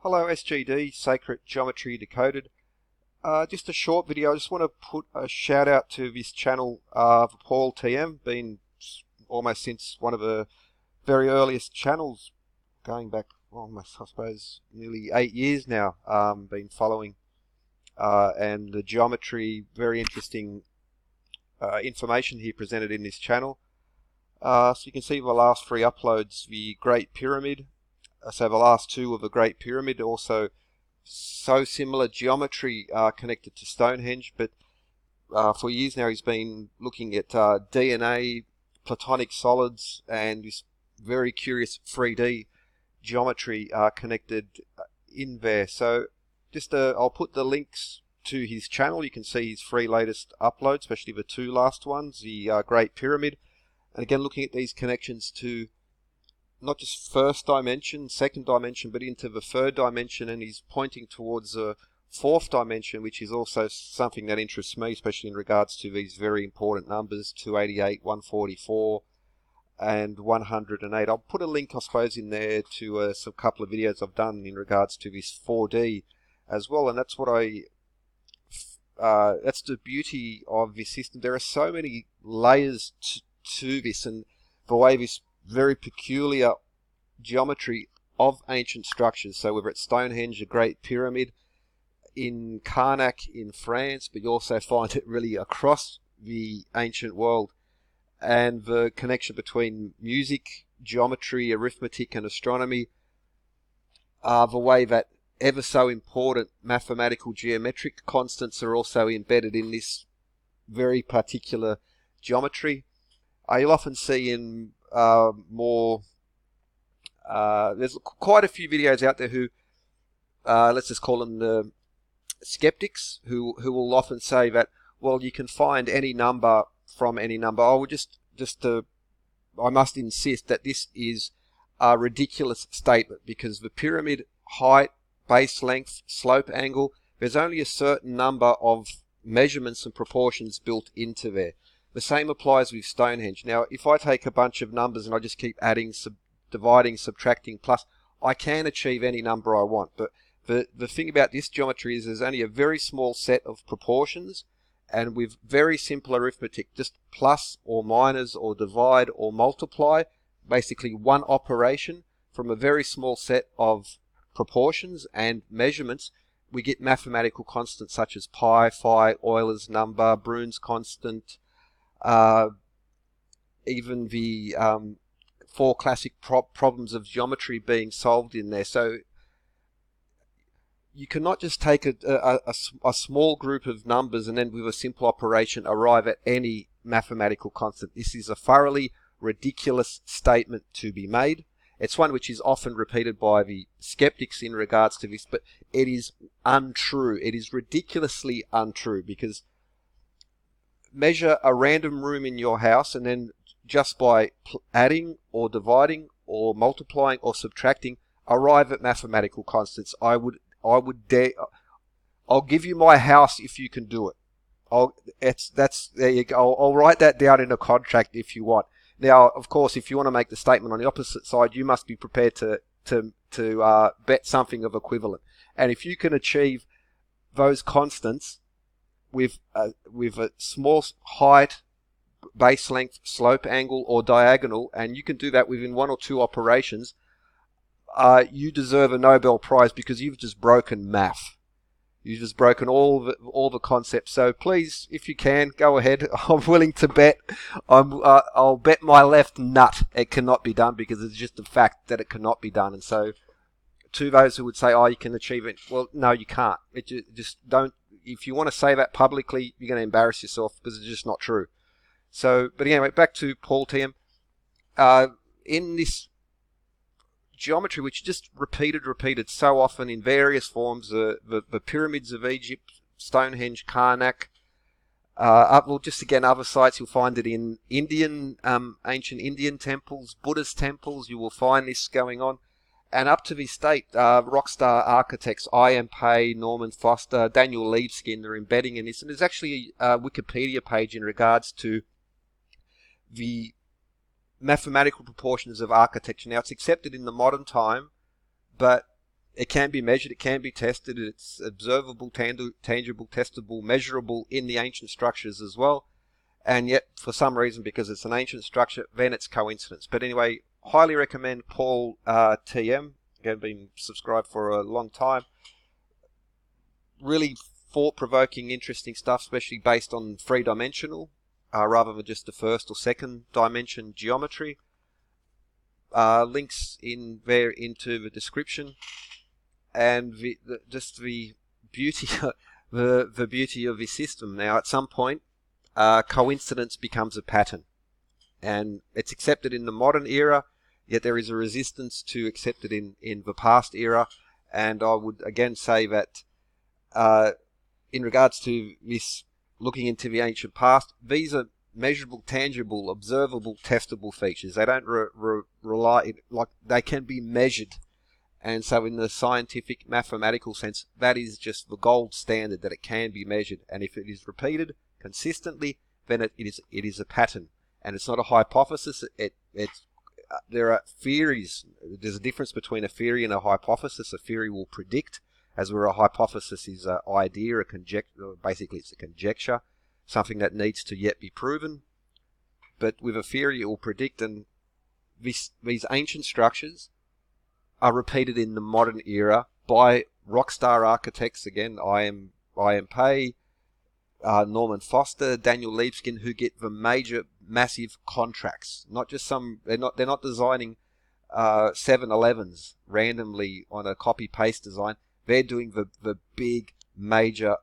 Hello SGD, Sacred Geometry Decoded. Just a short video. I just want to put a shout out to this channel, ThePaulTM, been almost since one of the very earliest channels, going back almost, I suppose, nearly 8 years now. Been following, and the geometry, very interesting information here presented in this channel. So you can see the last 3 uploads, the Great Pyramid. So the last 2 of the Great Pyramid, also so similar geometry connected to Stonehenge, but for years now he's been looking at DNA, platonic solids, and this very curious 3D geometry connected in there. So just I'll put the links to his channel. You can see his 3 latest uploads, especially the 2 last ones, the Great Pyramid, and again looking at these connections to not just first dimension, second dimension, but into the third dimension, and he's pointing towards a 4th dimension, which is also something that interests me, especially in regards to these very important numbers, 288, 144, and 108. I'll put a link, I suppose, in there to some couple of videos I've done in regards to this 4D as well, and that's what that's the beauty of this system. There are so many layers to this, and the way this very peculiar geometry of ancient structures. So whether it's Stonehenge, the Great Pyramid, in Karnak in France, but you also find it really across the ancient world, and the connection between music, geometry, arithmetic, and astronomy, the way that ever so important mathematical geometric constants are also embedded in this very particular geometry. You'll often see in there's quite a few videos out there who, let's just call them the skeptics, who will often say that, well, you can find any number from any number. I would I must insist that this is a ridiculous statement, because the pyramid height, base length, slope angle, there's only a certain number of measurements and proportions built into there. The same applies with Stonehenge. Now, if I take a bunch of numbers and I just keep adding, dividing, subtracting, plus, I can achieve any number I want. But the thing about this geometry is there's only a very small set of proportions, and with very simple arithmetic, just plus or minus or divide or multiply, basically one operation from a very small set of proportions and measurements, we get mathematical constants such as pi, phi, Euler's number, Brune's constant, even the 4 classic problems of geometry being solved in there. So you cannot just take a small group of numbers and then with a simple operation arrive at any mathematical constant. This is a thoroughly ridiculous statement to be made. It's one which is often repeated by the skeptics in regards to this, but it is untrue. It is ridiculously untrue, because measure a random room in your house, and then just by adding or dividing or multiplying or subtracting, arrive at mathematical constants. I would dare. I'll give you my house if you can do it. There you go. I'll write that down in a contract if you want. Now, of course, if you want to make the statement on the opposite side, you must be prepared to bet something of equivalent. And if you can achieve those constants with a small height, base length, slope angle, or diagonal, and you can do that within 1 or 2 operations, you deserve a Nobel Prize, because you've just broken math. You've just broken all the concepts. So please, if you can, go ahead. I'm willing to bet. I'll bet my left nut it cannot be done, because it's just a fact that it cannot be done. And so, to those who would say, "Oh, you can achieve it," well, no, you can't. Just don't. If you want to say that publicly, you're going to embarrass yourself, because it's just not true. So, but anyway, back to ThePaulTM. In this geometry, which just repeated so often in various forms, the pyramids of Egypt, Stonehenge, Karnak, well, just again, other sites, you'll find it in ancient Indian temples, Buddhist temples, you will find this going on. And up to this date, rock star architects I.M. Pei, Norman Foster, Daniel Libeskind are embedding in this. And there's actually a Wikipedia page in regards to the mathematical proportions of architecture. Now, it's accepted in the modern time, but It can be measured, it can be tested, it's observable, tangible, testable, measurable in the ancient structures as well. And yet, for some reason, because it's an ancient structure, then it's coincidence. But anyway, highly recommend ThePaulTM. Again, been subscribed for a long time. Really thought-provoking, interesting stuff, especially based on three-dimensional, rather than just the first or second dimension geometry. Links in there into the description, and just the beauty, the beauty of this system. Now, at some point, coincidence becomes a pattern, and it's accepted in the modern era, yet there is a resistance to accept it in the past era. And I would again say that in regards to this, looking into the ancient past, these are measurable, tangible, observable, testable features. They don't rely, like, they can be measured. And so in the scientific, mathematical sense, that is just the gold standard, that it can be measured. And if it is repeated consistently, then it is a pattern. And it's not a hypothesis. There are theories. There's a difference between a theory and a hypothesis. A theory will predict, as where a hypothesis is an idea, a conjecture. Basically, it's a conjecture, something that needs to yet be proven. But with a theory, it will predict, and these ancient structures are repeated in the modern era by rockstar architects. Again, I.M. Pei, Norman Foster, Daniel Libeskind, who get the major, massive contracts. Not just some. They're not designing 711s randomly on a copy-paste design. They're doing the big, major,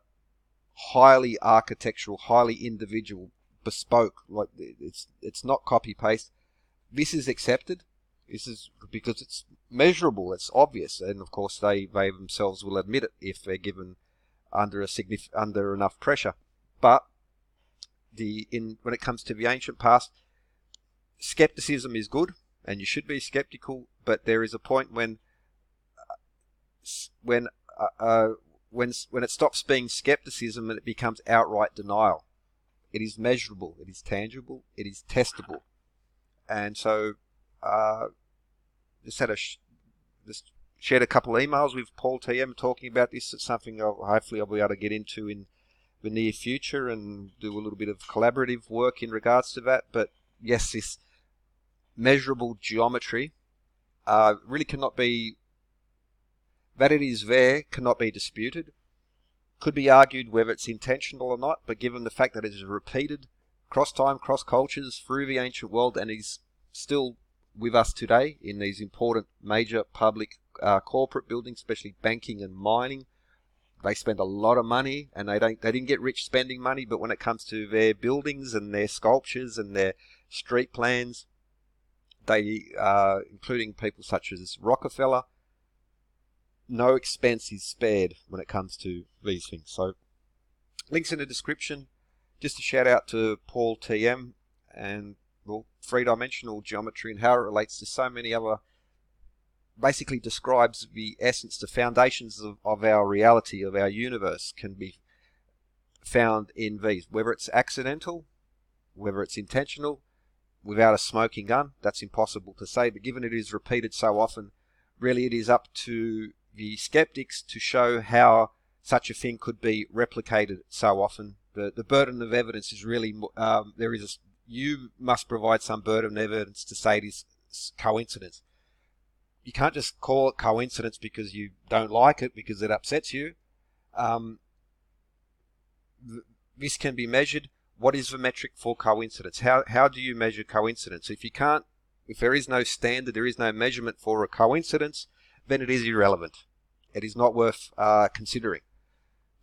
highly architectural, highly individual, bespoke. Like, it's not copy-paste. This is accepted. This is because it's measurable, it's obvious, and of course they themselves will admit it if they're given under enough pressure. But when it comes to the ancient past, skepticism is good, and you should be skeptical. But there is a point when it stops being skepticism and it becomes outright denial. It is measurable, it is tangible, it is testable, and so. Just shared a couple of emails with Paul TM talking about this. It's something hopefully I'll be able to get into in the near future and do a little bit of collaborative work in regards to that. But yes, this measurable geometry really cannot be, that it is there cannot be disputed. Could be argued whether it's intentional or not, but given the fact that it is repeated cross time, cross cultures through the ancient world, and is still with us today in these important major public corporate buildings, especially banking and mining. They spend a lot of money, and they didn't get rich spending money, but when it comes to their buildings and their sculptures and their street plans, they including people such as Rockefeller, no expense is spared when it comes to these things. So links in the description. Just a shout out to Paul TM and three-dimensional geometry and how it relates to so many other, basically describes the essence, the foundations of our reality, of our universe, can be found in these. Whether it's accidental, whether it's intentional, without a smoking gun, that's impossible to say. But given it is repeated so often, really it is up to the skeptics to show how such a thing could be replicated so often. The burden of evidence is really, you must provide some burden of evidence to say it is coincidence. You can't just call it coincidence because you don't like it, because it upsets you. This can be measured. What is the metric for coincidence? How do you measure coincidence? If there is no standard, there is no measurement for a coincidence, then it is irrelevant. It is not worth considering.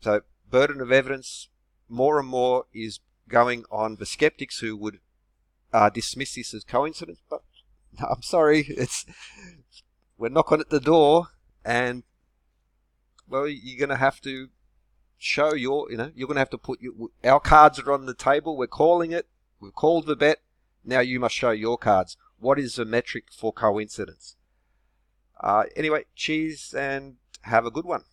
So burden of evidence more and more is going on the skeptics who would dismiss this as coincidence. But I'm sorry, we're knocking at the door, and well, you're going to have to show you're going to have to put our cards are on the table. We're calling it. We've called the bet. Now you must show your cards. What is the metric for coincidence? Anyway, cheers and have a good one.